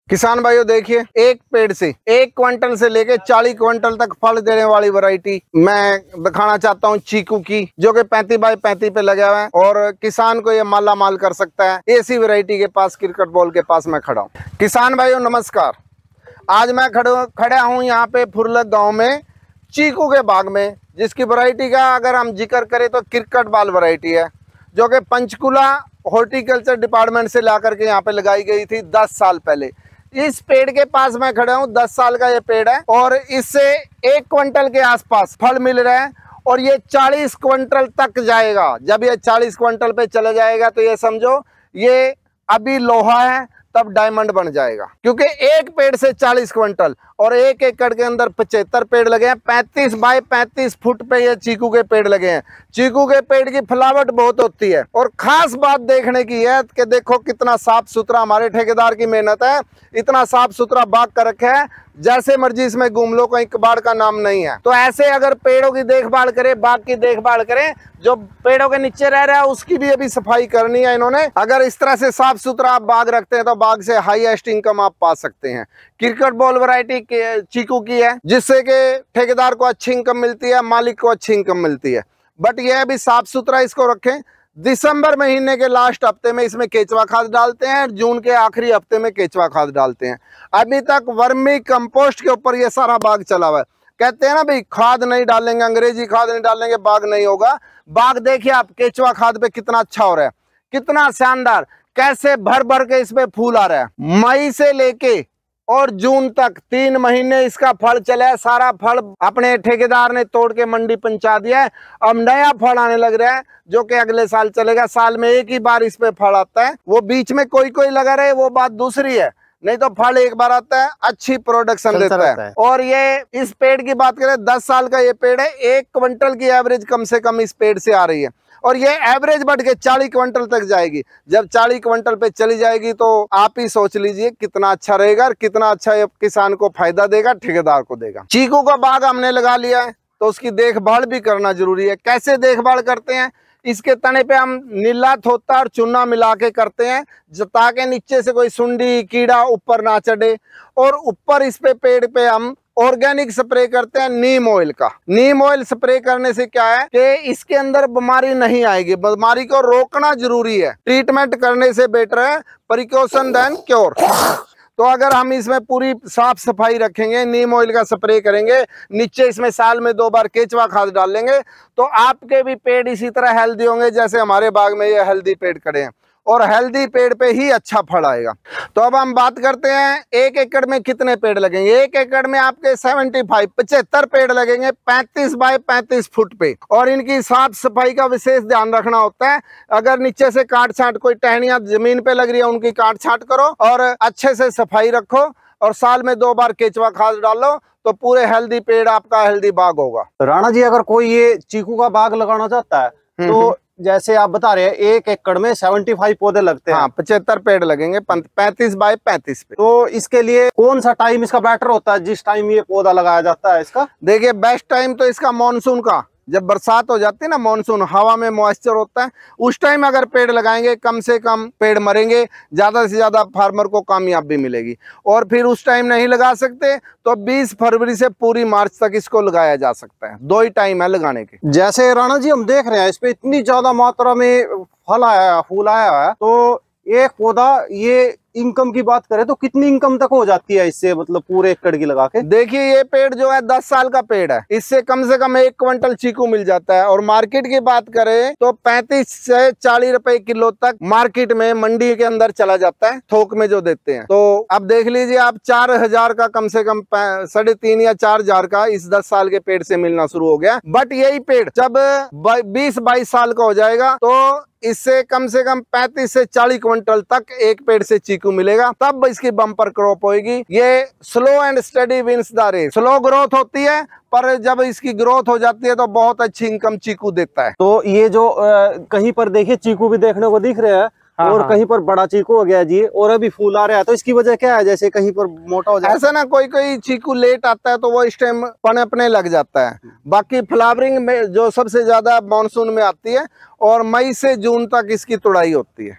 किसान भाइयों देखिए, एक पेड़ से 1 क्विंटल से लेके 40 क्विंटल तक फल देने वाली वैरायटी मैं दिखाना चाहता हूं चीकू की, जो कि 35 बाई 35 पे लगा हुआ है और किसान को ये माला माल कर सकता है। ऐसी वैरायटी के पास, क्रिकेट बॉल के पास मैं खड़ा हूं। किसान भाइयों नमस्कार। आज मैं खड़ा हूं यहाँ पे फुरलक गाँव में चीकू के बाग में, जिसकी वैरायटी का अगर हम जिक्र करें तो क्रिकेट बॉल वैरायटी है, जो कि पंचकुला हॉर्टिकल्चर डिपार्टमेंट से ला करके यहाँ पे लगाई गई थी 10 साल पहले। इस पेड़ के पास मैं खड़ा हूँ, 10 साल का ये पेड़ है और इससे 1 क्विंटल के आसपास फल मिल रहे हैं और ये 40 क्विंटल तक जाएगा। जब ये 40 क्विंटल पे चला जाएगा तो ये समझो ये अभी लोहा है, तब डायमंड बन जाएगा, क्योंकि एक पेड़ से 40 क्विंटल और 1 एकड़ के अंदर 75 पेड़ लगे हैं। 35 बाई 35 फुट पे ये चीकू के पेड़ लगे हैं। चीकू के पेड़ की फलावट बहुत होती है और खास बात देखने की है कि देखो कितना साफ सुथरा, हमारे ठेकेदार की मेहनत है, इतना साफ सुथरा बाग कर रखा है, जैसे मर्जी इसमें घूम लो, कहीं कबाड़ का नाम नहीं है। तो ऐसे अगर पेड़ों की देखभाल करें, बाग की देखभाल करें, जो पेड़ों के नीचे रह रहा है उसकी भी अभी सफाई करनी है इन्होंने। अगर इस तरह से साफ सुथरा आप बाग रखते हैं तो बाग से हाईएस्ट इनकम आप पा सकते हैं। क्रिकेट बॉल वैरायटी चीकू की है, जिससे कि ठेकेदार को अच्छी इनकम मिलती है, मालिक को अच्छी इनकम मिलती है। बट यह भी साफ सुथरा इसको रखें। दिसंबर महीने के लास्ट हफ्ते में इसमें केचुआ खाद डालते हैं, जून के आखिरी हफ्ते में केचुआ खाद डालते हैं। अभी तक वर्मी कंपोस्ट के ऊपर ये सारा बाग चला हुआ है। कहते हैं ना भाई, खाद नहीं डालेंगे, अंग्रेजी खाद नहीं डालेंगे, बाग नहीं होगा। बाग देखिए आप, केचुआ खाद पे कितना अच्छा हो रहा है, कितना शानदार, कैसे भर भर के इसमें फूल आ रहा है। मई से लेके और जून तक 3 महीने इसका फल चला है। सारा फल अपने ठेकेदार ने तोड़ के मंडी पहुंचा दिया है। अब नया फल आने लग रहा है, जो कि अगले साल चलेगा। साल में एक ही बार इस पे फल आता है, वो बीच में कोई कोई लगा रहे वो बात दूसरी है, नहीं तो फल एक बार आता है, अच्छी प्रोडक्शन देता है। और ये इस पेड़ की बात करें, 10 साल का ये पेड़ है, 1 क्विंटल की एवरेज कम से कम इस पेड़ से आ रही है और ये एवरेज बढ़ के 40 क्विंटल तक जाएगी। जब 40 क्विंटल पे चली जाएगी तो आप ही सोच लीजिए कितना अच्छा रहेगा और कितना अच्छा ये किसान को फायदा देगा, ठेकेदार को देगा। चीकू का बाग हमने लगा लिया है तो उसकी देखभाल भी करना जरूरी है। कैसे देखभाल करते हैं, इसके तने पे हम नीला थोता और चूना मिला के करते हैं, ताकि नीचे से कोई सुंडी कीड़ा ऊपर ना चढ़े। और ऊपर इस पे पेड़ पे हम ऑर्गेनिक स्प्रे करते हैं नीम ऑयल का। नीम ऑयल स्प्रे करने से क्या है कि इसके अंदर बीमारी नहीं आएगी, बीमारी को रोकना जरूरी है। ट्रीटमेंट करने से बेटर है प्रिकॉशन देन क्योर। तो अगर हम इसमें पूरी साफ सफाई रखेंगे, नीम ऑयल का स्प्रे करेंगे, नीचे इसमें साल में 2 बार केचुआ खाद डाल लेंगे, तो आपके भी पेड़ इसी तरह हेल्दी होंगे जैसे हमारे बाग में ये हेल्दी पेड़ खड़े हैं। और हेल्दी पेड़ पे ही अच्छा फल आएगा। तो अब हम बात करते हैं 1 एकड़ में कितने पेड़ लगेंगे। 1 एकड़ में आपके 75 पेड़ लगेंगे 35 बाई 35 फुट पे। और इनकी साफ सफाई का विशेष ध्यान रखना होता है। अगर नीचे से काट छांट, कोई टहनियां जमीन पे लग रही है, उनकी काट छांट करो और अच्छे से सफाई रखो और साल में 2 बार केचुआ खाद डालो, तो पूरे हेल्दी पेड़ आपका हेल्दी बाग होगा। राणा जी, अगर कोई ये चीकू का बाग लगाना चाहता है तो जैसे आप बता रहे हैं 1 एकड़ में 75 पौधे लगते हैं। हाँ, 75 पेड़ लगेंगे 35 बाई 35 पे। तो इसके लिए कौन सा टाइम इसका बेटर होता है, जिस टाइम ये पौधा लगाया जाता है इसका? देखिए, बेस्ट टाइम तो इसका मानसून का, जब बरसात हो जाती है ना, मानसून, हवा में मॉइस्चर होता है, उस टाइम अगर पेड़ लगाएंगे कम से कम पेड़ मरेंगे, ज्यादा से ज्यादा फार्मर को कामयाबी मिलेगी। और फिर उस टाइम नहीं लगा सकते तो 20 फरवरी से पूरी मार्च तक इसको लगाया जा सकता है। 2 ही टाइम है लगाने के। जैसे राणा जी हम देख रहे हैं इस पे इतनी ज्यादा मात्रा में फल आया, फूल आया है, तो एक पौधा, ये इनकम की बात करें तो कितनी इनकम तक हो जाती है इससे, मतलब पूरे एकड़ की लगा के? देखिए, ये पेड़ जो है 10 साल का पेड़ है, इससे कम से कम 1 क्विंटल चीकू मिल जाता है। और मार्केट की बात करें तो 35 से 40 रुपए किलो तक मार्केट में, मंडी के अंदर चला जाता है, थोक में जो देते हैं। तो अब देख लीजिए आप, 4000 का कम से कम 3.5 या 4000 का इस 10 साल के पेड़ से मिलना शुरू हो गया। बट यही पेड़ जब 20-22 साल का हो जाएगा तो इससे कम से कम 35 से 40 क्विंटल तक एक पेड़ से चीकू मिलेगा, तब इसकी बम्पर क्रॉप होगी। ये slow and steady wins the race. Slow growth होती है, पर जब इसकी ग्रोथ हो जाती है तो बहुत अच्छी इनकम चीकू देता है। तो ये जो कहीं पर देखिए चीकू भी देखने को दिख रहे हैं, और कहीं पर बड़ा चीकू हो गया जी, और अभी फूल आ रहा है, तो इसकी वजह क्या है? जैसे कहीं पर मोटा हो जाए ऐसा ना, कोई कोई चीकू लेट आता है तो वो इस टाइम पनपने लग जाता है। बाकी फ्लावरिंग में जो सबसे ज्यादा मानसून में आती है और मई से जून तक इसकी तुड़ाई होती है।